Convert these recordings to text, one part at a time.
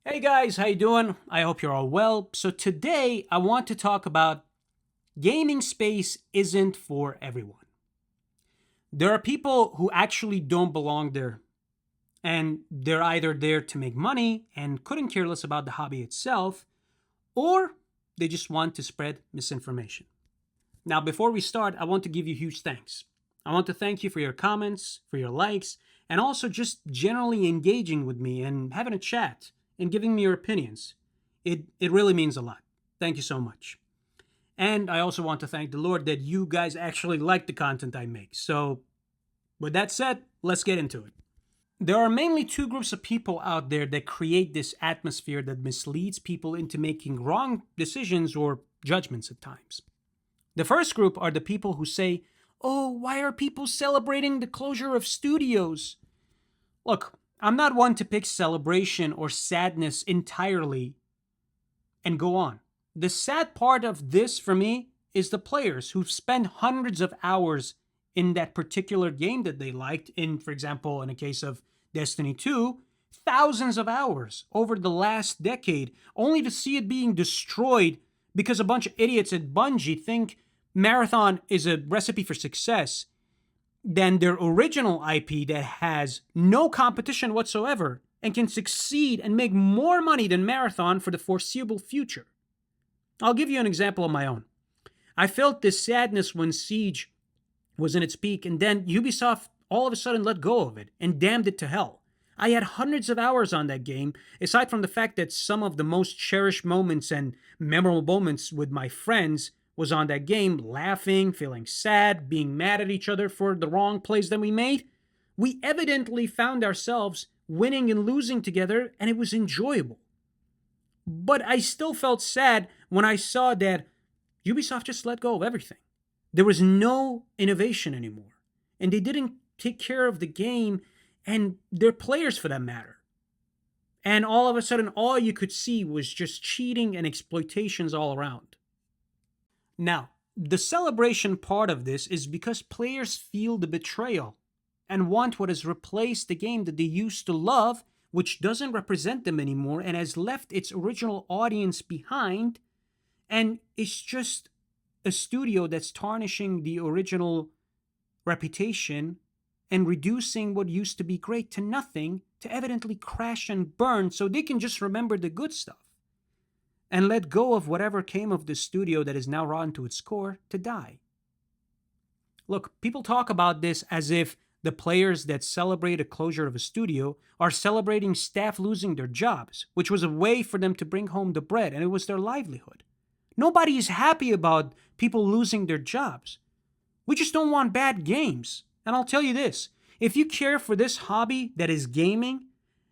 Hey guys, how you doing? I hope you're all well. So today I want to talk about gaming space isn't for everyone. There are people who actually don't belong there, and they're either there to make money and couldn't care less about the hobby itself, or they just want to spread misinformation. Now, before we start, I want to give you huge thanks. I want to thank you for your comments, for your likes, and also just generally engaging with me and having a chat and giving me your opinions. It really means a lot. Thank you so much. And I also want to thank the Lord that you guys actually like the content I make. So, with that said, let's get into it. There are mainly two groups of people out there that create this atmosphere that misleads people into making wrong decisions or judgments at times. The first group are the people who say, "Oh, why are people celebrating the closure of studios?" Look, I'm not one to pick celebration or sadness entirely and go on. The sad part of this for me is the players who've spent hundreds of hours in that particular game that they liked. For example, in a case of Destiny 2, thousands of hours over the last decade, only to see it being destroyed because a bunch of idiots at Bungie think Marathon is a recipe for success than their original IP that has no competition whatsoever and can succeed and make more money than Marathon for the foreseeable future. I'll give you an example of my own. I felt this sadness when Siege was in its peak, and then Ubisoft all of a sudden let go of it and damned it to hell. I had hundreds of hours on that game, aside from the fact that some of the most cherished moments and memorable moments with my friends was on that game, laughing, feeling sad, being mad at each other for the wrong plays that we made. We evidently found ourselves winning and losing together, and it was enjoyable. But I still felt sad when I saw that Ubisoft just let go of everything. There was no innovation anymore. And they didn't take care of the game and their players for that matter. And all of a sudden, all you could see was just cheating and exploitations all around. Now, the celebration part of this is because players feel the betrayal and want what has replaced the game that they used to love, which doesn't represent them anymore and has left its original audience behind. And it's just a studio that's tarnishing the original reputation and reducing what used to be great to nothing to evidently crash and burn so they can just remember the good stuff and let go of whatever came of the studio that is now rotten to its core to die. Look, people talk about this as if the players that celebrate a closure of a studio are celebrating staff losing their jobs, which was a way for them to bring home the bread and it was their livelihood. Nobody is happy about people losing their jobs. We just don't want bad games. And I'll tell you this, if you care for this hobby that is gaming,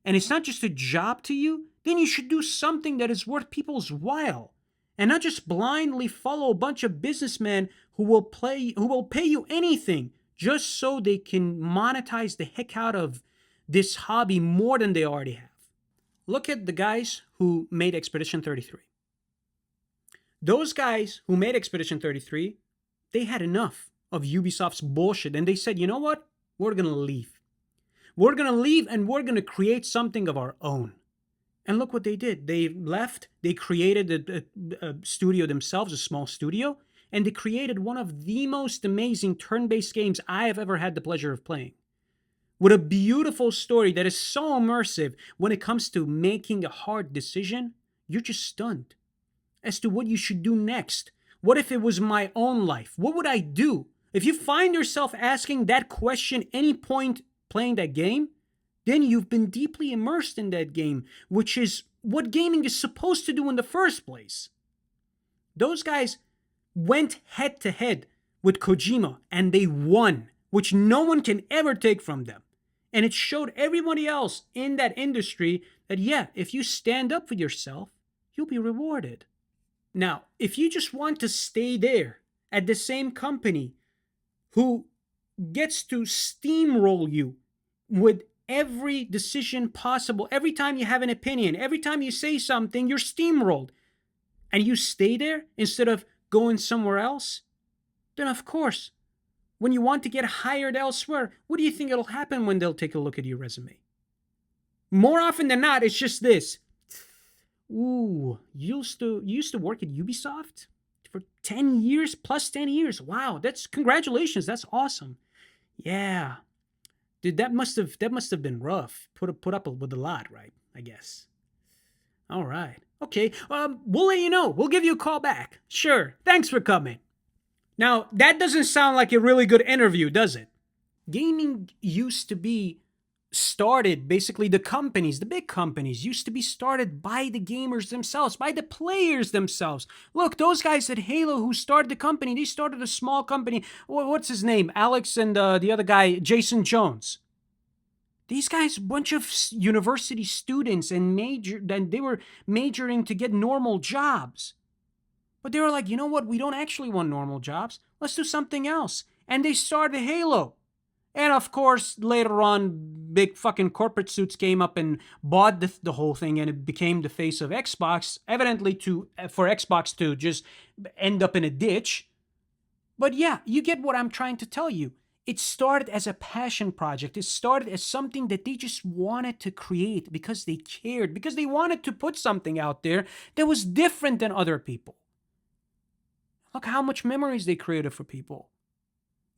and it's not just a job to you, then you should do something that is worth people's while. And not just blindly follow a bunch of businessmen who will pay you anything just so they can monetize the heck out of this hobby more than they already have. Look at the guys who made Expedition 33. Those guys who made Expedition 33, they had enough of Ubisoft's bullshit and they said, you know what? We're going to leave. We're going to leave and we're going to create something of our own. And look what they did. They left, they created a studio themselves, a small studio, and they created one of the most amazing turn based games I have ever had the pleasure of playing. With a beautiful story that is so immersive when it comes to making a hard decision, you're just stunned as to what you should do next. What if it was my own life? What would I do? If you find yourself asking that question any point playing that game, then you've been deeply immersed in that game, which is what gaming is supposed to do in the first place. Those guys went head to head with Kojima and they won, which no one can ever take from them. And it showed everybody else in that industry that, yeah, if you stand up for yourself, you'll be rewarded. Now, if you just want to stay there at the same company who gets to steamroll you with every decision possible, every time you have an opinion, every time you say something, you're steamrolled, and you stay there instead of going somewhere else, then of course, when you want to get hired elsewhere, what do you think it'll happen when they'll take a look at your resume? More often than not, it's just this. Ooh, you used to work at Ubisoft for 10 years plus 10 years. Wow, that's congratulations. That's awesome. Yeah. Dude, that must have been rough. Put up with a lot, right? I guess. All right. Okay. We'll let you know. We'll give you a call back. Sure. Thanks for coming. Now, that doesn't sound like a really good interview, does it? Gaming used to be started, basically the companies, the big companies used to be started by the gamers themselves, by the players themselves. Look, those guys at Halo who started the company, they started a small company. What's his name? Alex and the other guy, Jason Jones. These guys, a bunch of university students, and they were majoring to get normal jobs. But they were like, you know what? We don't actually want normal jobs. Let's do something else. And they started Halo. And of course, later on, big fucking corporate suits came up and bought the whole thing, and it became the face of Xbox, evidently for Xbox to just end up in a ditch. But yeah, you get what I'm trying to tell you. It started as a passion project. It started as something that they just wanted to create because they cared, because they wanted to put something out there that was different than other people. Look how much memories they created for people.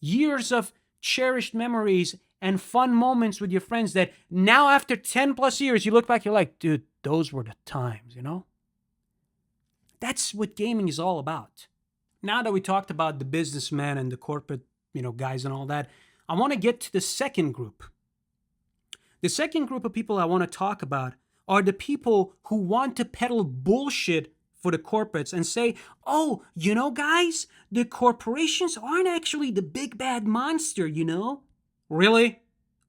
Years of cherished memories and fun moments with your friends that now after 10 plus years, you look back, you're like, dude, those were the times, you know? That's what gaming is all about. Now that we talked about the businessmen and the corporate, guys and all that, I want to get to the second group. The second group of people I want to talk about are the people who want to peddle bullshit for the corporates and say, oh, guys, the corporations aren't actually the big bad monster, Really?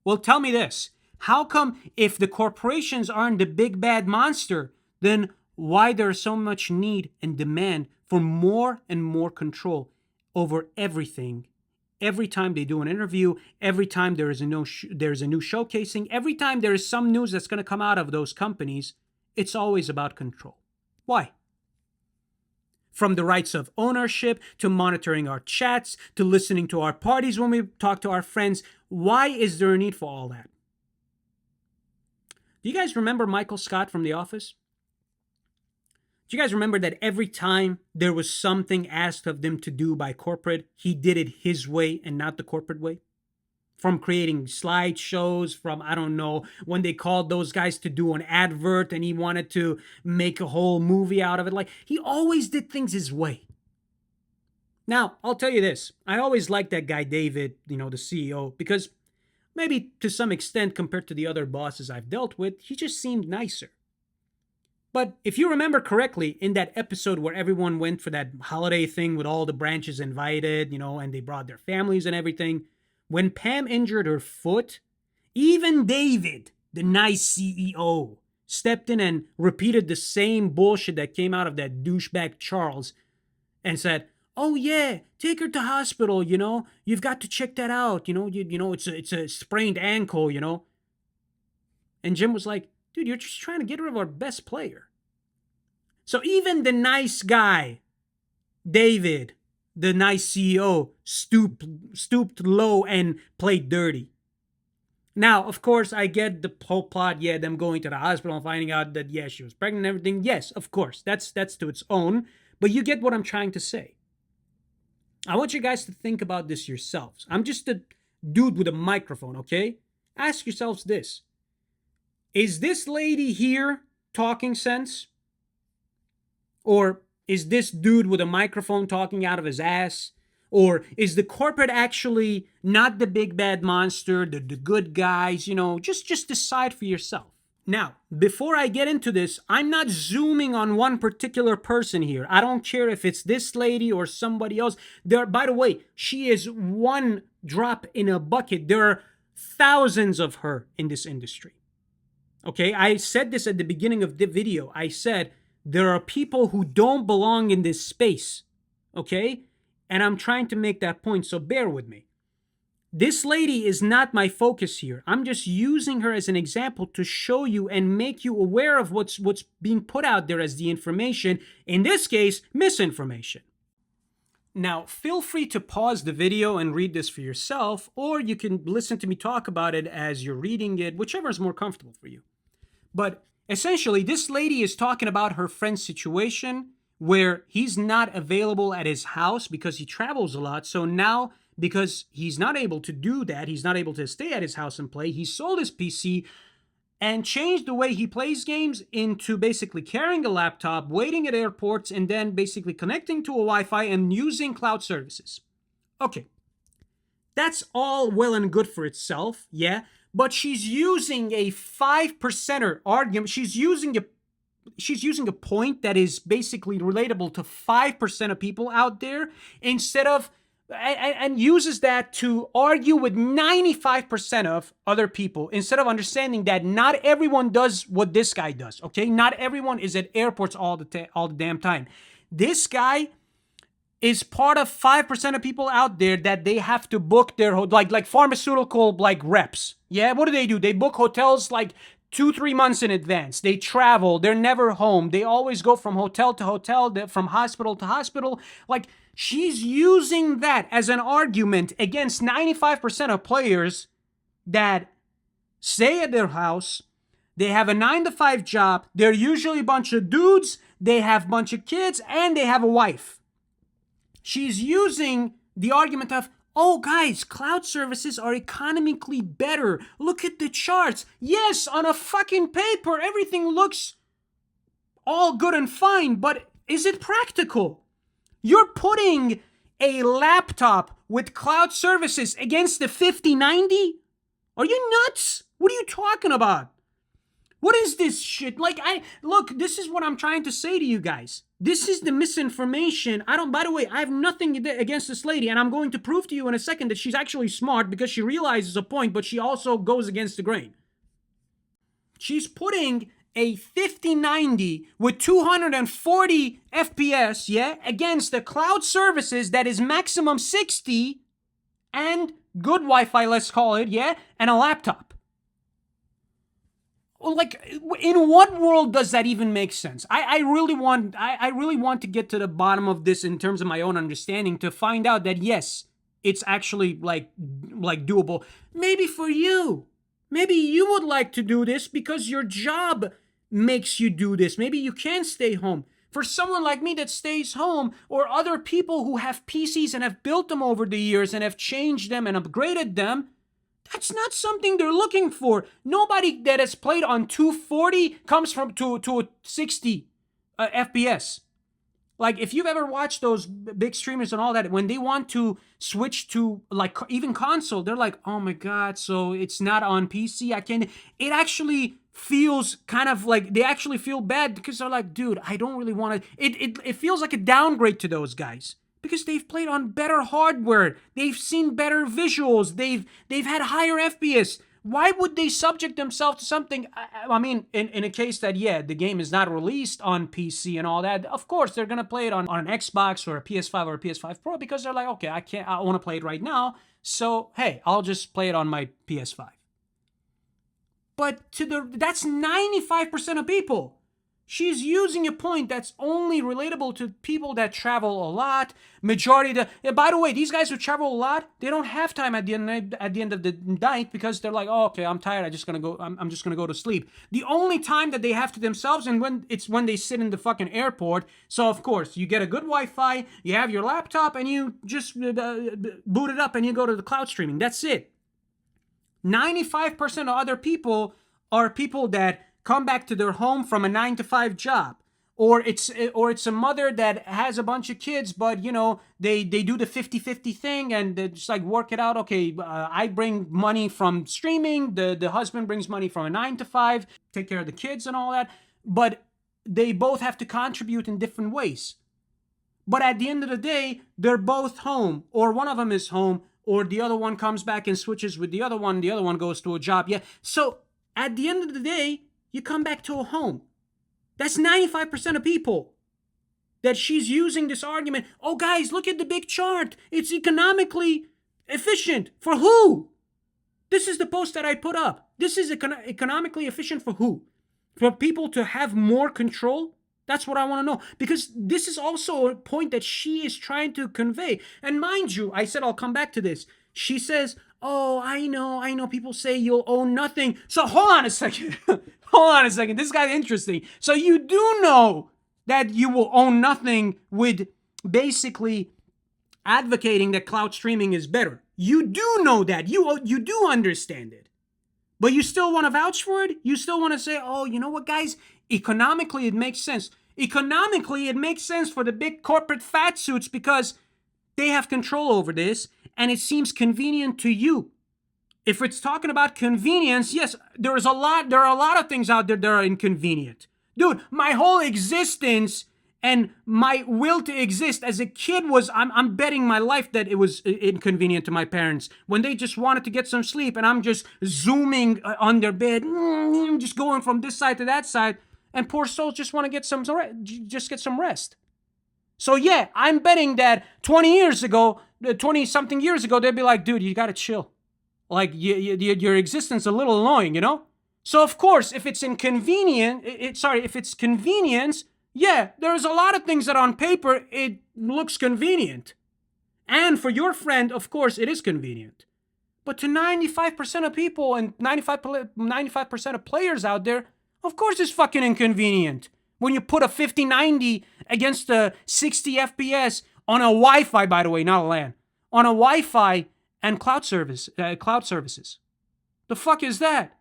Well, tell me this. How come if the corporations aren't the big bad monster, then why there's so much need and demand for more and more control over everything? Every time they do an interview, every time there's a new showcasing, every time there is some news that's going to come out of those companies, it's always about control. Why? From the rights of ownership, to monitoring our chats, to listening to our parties when we talk to our friends. Why is there a need for all that? Do you guys remember Michael Scott from The Office? Do you guys remember that every time there was something asked of them to do by corporate, he did it his way and not the corporate way? From creating slideshows, from, I don't know, when they called those guys to do an advert and he wanted to make a whole movie out of it. Like, he always did things his way. Now, I'll tell you this. I always liked that guy, David, the CEO, because maybe to some extent, compared to the other bosses I've dealt with, he just seemed nicer. But if you remember correctly, in that episode where everyone went for that holiday thing with all the branches invited, and they brought their families and everything, when Pam injured her foot, even David, the nice CEO, stepped in and repeated the same bullshit that came out of that douchebag Charles and said, oh yeah, take her to hospital, you've got to check that out, it's a sprained ankle, And Jim was like, dude, you're just trying to get rid of our best player. So even the nice guy, David, the nice CEO, stooped low and played dirty. Now, of course, I get the whole plot, them going to the hospital and finding out that, she was pregnant and everything. Yes, of course, that's to its own. But you get what I'm trying to say. I want you guys to think about this yourselves. I'm just a dude with a microphone, okay? Ask yourselves this. Is this lady here talking sense? Or is this dude with a microphone talking out of his ass? Or is the corporate actually not the big bad monster, the good guys? Just decide for yourself. Now, before I get into this, I'm not zooming on one particular person here. I don't care if it's this lady or somebody else. By the way, she is one drop in a bucket. There are thousands of her in this industry. Okay, I said this at the beginning of the video. I said, there are people who don't belong in this space, okay? And I'm trying to make that point, so bear with me. This lady is not my focus here. I'm just using her as an example to show you and make you aware of what's being put out there as the information, in this case, misinformation. Now, feel free to pause the video and read this for yourself, or you can listen to me talk about it as you're reading it, whichever is more comfortable for you. But Essentially, this lady is talking about her friend's situation where he's not available at his house because he travels a lot. So now, because he's not able to do that, he's not able to stay at his house and play, he sold his PC and changed the way he plays games into basically carrying a laptop, waiting at airports, and then basically connecting to a Wi-Fi and using cloud services. Okay, that's all well and good for itself, yeah, but she's using a 5%er argument. She's using a point that is basically relatable to 5% of people out there instead of and uses that to argue with 95% of other people instead of understanding that not everyone does what this guy does, okay? Not everyone is at airports all the damn time. This guy is part of 5% of people out there that they have to book their like pharmaceutical like reps. Yeah, what do? They book hotels like 2-3 months in advance. They travel. They're never home. They always go from hotel to hotel, from hospital to hospital. Like, she's using that as an argument against 95% of players that stay at their house. They have a 9-to-5 job. They're usually a bunch of dudes. They have a bunch of kids, and they have a wife. She's using the argument of, oh, guys, cloud services are economically better. Look at the charts. Yes, on a fucking paper, everything looks all good and fine, but is it practical? You're putting a laptop with cloud services against the 5090? Are you nuts? What are you talking about? What is this shit? Look, this is what I'm trying to say to you guys. This is the misinformation. By the way, I have nothing against this lady, and I'm going to prove to you in a second that she's actually smart because she realizes a point, but she also goes against the grain. She's putting a 5090 with 240 FPS, yeah, against the cloud services that is maximum 60 and good Wi-Fi, let's call it, yeah, and a laptop. Like, in what world does that even make sense? I really want to get to the bottom of this in terms of my own understanding to find out that yes, it's actually like doable. Maybe for you. Maybe you would like to do this because your job makes you do this. Maybe you can stay home. For someone like me that stays home, or other people who have PCs and have built them over the years and have changed them and upgraded them, that's not something they're looking for. Nobody that has played on 240 comes from to 60 FPS. Like, if you've ever watched those big streamers and all that, when they want to switch to like even console, they're like, oh my god, so it's not on PC. I can't. It actually feels kind of like they actually feel bad because they're like, dude, I don't really want to. It feels like a downgrade to those guys. Because they've played on better hardware, they've seen better visuals, they've had higher FPS. Why would they subject themselves to something? I mean, in a case that, yeah, the game is not released on PC and all that, of course they're gonna play it on an Xbox or a PS5 or a PS5 Pro because they're like, okay, I want to play it right now, so hey, I'll just play it on my PS5. But that's 95% of people. She's using a point that's only relatable to people that travel a lot. By the way, these guys who travel a lot, they don't have time at the end of the night because they're like, oh, okay, I'm tired. I'm just gonna go to sleep. The only time that they have to themselves and when they sit in the fucking airport. So of course, you get a good Wi-Fi, you have your laptop, and you just boot it up and you go to the cloud streaming. That's it. 95% of other people are people that come back to their home from a 9-to-5 job, or it's a mother that has a bunch of kids, but you know they do the 50-50 thing and they just like work it out. Okay, I bring money from streaming, the husband brings money from a 9-to-5, take care of the kids and all that, but they both have to contribute in different ways. But at the end of the day, they're both home, or one of them is home, or the other one comes back and switches with the other one goes to a job. Yeah, so at the end of the day, you come back to a home. That's 95% of people that she's using this argument. Oh, guys, look at the big chart. It's economically efficient. For who? This is the post that I put up. This is economically efficient for who? For people to have more control? That's what I want to know. Because this is also a point that she is trying to convey. And mind you, I said I'll come back to this. She says, oh, I know, people say you'll own nothing. So hold on a second. Hold on a second. This guy's interesting. So you do know that you will own nothing with basically advocating that cloud streaming is better. You do know that. You do understand it. But you still want to vouch for it? You still want to say, oh, you know what, guys? Economically, it makes sense. Economically, it makes sense for the big corporate fat suits because they have control over this and it seems convenient to you. If it's talking about convenience, yes, there are a lot of things out there that are inconvenient. Dude, my whole existence and my will to exist as a kid was, I'm betting my life that it was inconvenient to my parents when they just wanted to get some sleep and I'm just zooming on their bed, just going from this side to that side, and poor souls just want to get some rest. So yeah, I'm betting that 20 something years ago, they'd be like, dude, you gotta chill. Like your existence is a little annoying, you know? So of course, if it's if it's convenience, yeah, there's a lot of things that on paper, it looks convenient. And for your friend, of course, it is convenient. But to 95% of people and 95% of players out there, of course it's fucking inconvenient. When you put a 5090 against a 60 FPS on a Wi-Fi, by the way, not a LAN, on a Wi-Fi and cloud services. The fuck is that?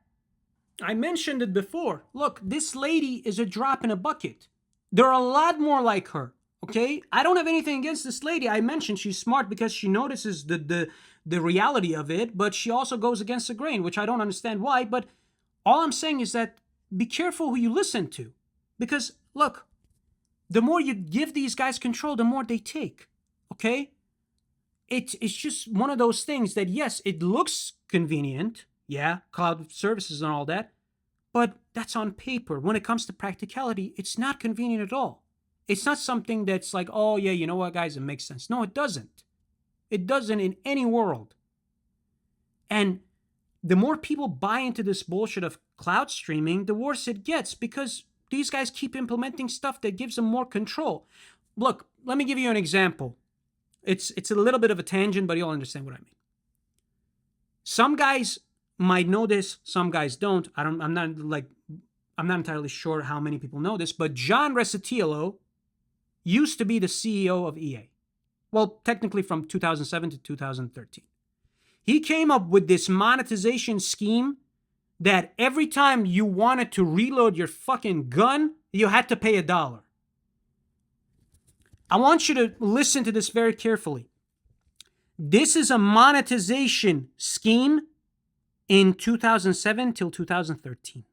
I mentioned it before. Look, this lady is a drop in a bucket. There are a lot more like her, okay? I don't have anything against this lady. I mentioned she's smart because she notices the reality of it, but she also goes against the grain, which I don't understand why. But all I'm saying is that be careful who you listen to. Because, look, the more you give these guys control, the more they take, okay? It's just one of those things that, yes, it looks convenient, yeah, cloud services and all that, but that's on paper. When it comes to practicality, it's not convenient at all. It's not something that's like, oh, yeah, you know what, guys, it makes sense. No, it doesn't. It doesn't in any world. And the more people buy into this bullshit of cloud streaming, the worse it gets because these guys keep implementing stuff that gives them more control. Look, let me give you an example. It's a little bit of a tangent, but you'll understand what I mean. Some guys might know this, some guys don't. I'm not entirely sure how many people know this, but John Resetiello used to be the CEO of EA. Well, technically from 2007 to 2013. He came up with this monetization scheme that every time you wanted to reload your fucking gun, you had to pay $1. I want you to listen to this very carefully. This is a monetization scheme in 2007 till 2013.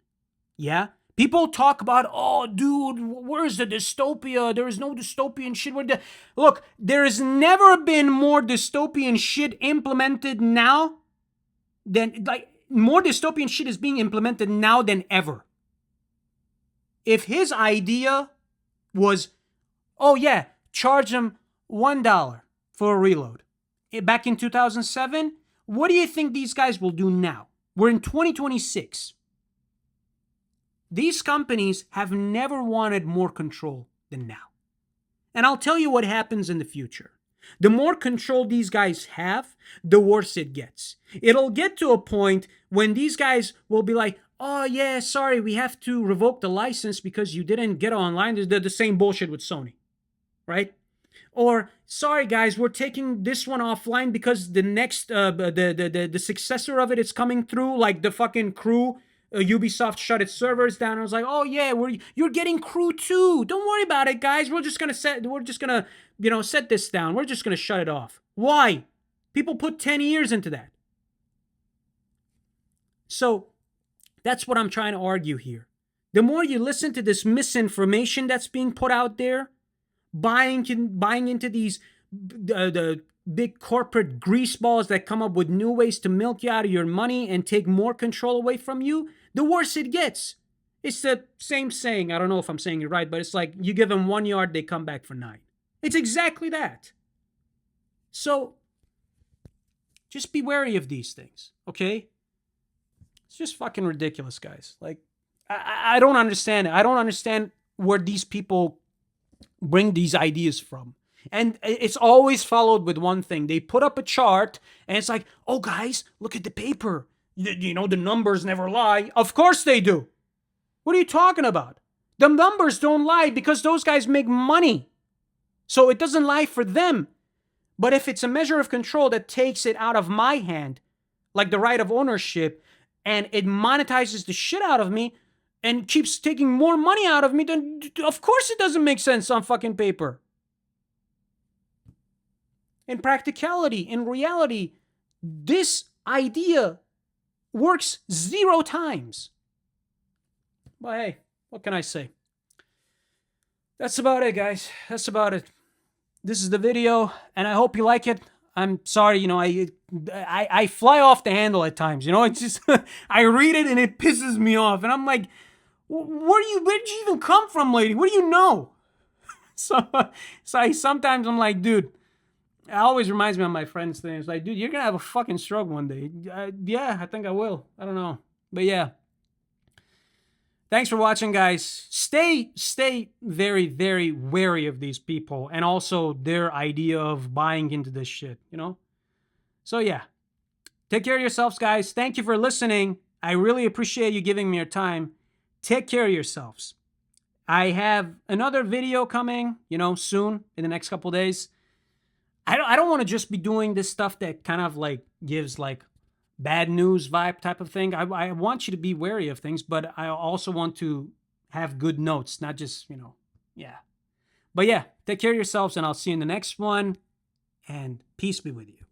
Yeah? People talk about, oh, dude, where's the dystopia? There is no dystopian shit. Look, there has never been more dystopian shit implemented now than, more dystopian shit is being implemented now than ever. If his idea was, oh yeah, charge them $1 for a reload back in 2007, what do you think these guys will do now? We're in 2026. These companies have never wanted more control than now. And I'll tell you what happens in the future. The more control these guys have, the worse it gets. It'll get to a point when these guys will be like, oh yeah, sorry, we have to revoke the license because you didn't get online. They're the same bullshit with Sony, right? Or, sorry guys, we're taking this one offline because the next, the successor of it is coming through, like the fucking Crew. Ubisoft shut its servers down. I was like, oh yeah, you're getting Crew 2. Don't worry about it, guys. We're just gonna set this down. We're just gonna shut it off. Why? People put 10 years into that. So that's what I'm trying to argue here. The more you listen to this misinformation that's being put out there, buying into these the big corporate greaseballs that come up with new ways to milk you out of your money and take more control away from you, the worse it gets. It's the same saying. I don't know if I'm saying it right, but it's like you give them 1 yard, they come back for 9. It's exactly that. So just be wary of these things, okay? It's just fucking ridiculous, guys. Like, I don't understand it. I don't understand where these people bring these ideas from. And it's always followed with one thing. They put up a chart and it's like, oh, guys, look at the paper. You know, the numbers never lie. Of course they do. What are you talking about? The numbers don't lie because those guys make money. So it doesn't lie for them. But if it's a measure of control that takes it out of my hand, like the right of ownership, and it monetizes the shit out of me and keeps taking more money out of me, then of course it doesn't make sense on fucking paper. In practicality, in reality, this idea works 0 times. But hey, what can I say? That's about it, guys. That's about it. This is the video, and I hope you like it. I'm sorry, you know, I fly off the handle at times. You know, it's just I read it and it pisses me off, and I'm like, where did you even come from, lady? What do you know? So sometimes I'm like, dude. It always reminds me of my friend's thing. It's like, dude, you're gonna have a fucking stroke one day. Yeah, I think I will. I don't know, but yeah. Thanks for watching, guys. Stay very, very wary of these people and also their idea of buying into this shit, you know? So yeah, take care of yourselves, guys. Thank you for listening. I really appreciate you giving me your time. Take care of yourselves. I have another video coming, you know, soon in the next couple days. I don't want to just be doing this stuff that kind of like gives like bad news vibe type of thing. I want you to be wary of things, but I also want to have good notes, not just, you know, yeah. But yeah, take care of yourselves and I'll see you in the next one, and peace be with you.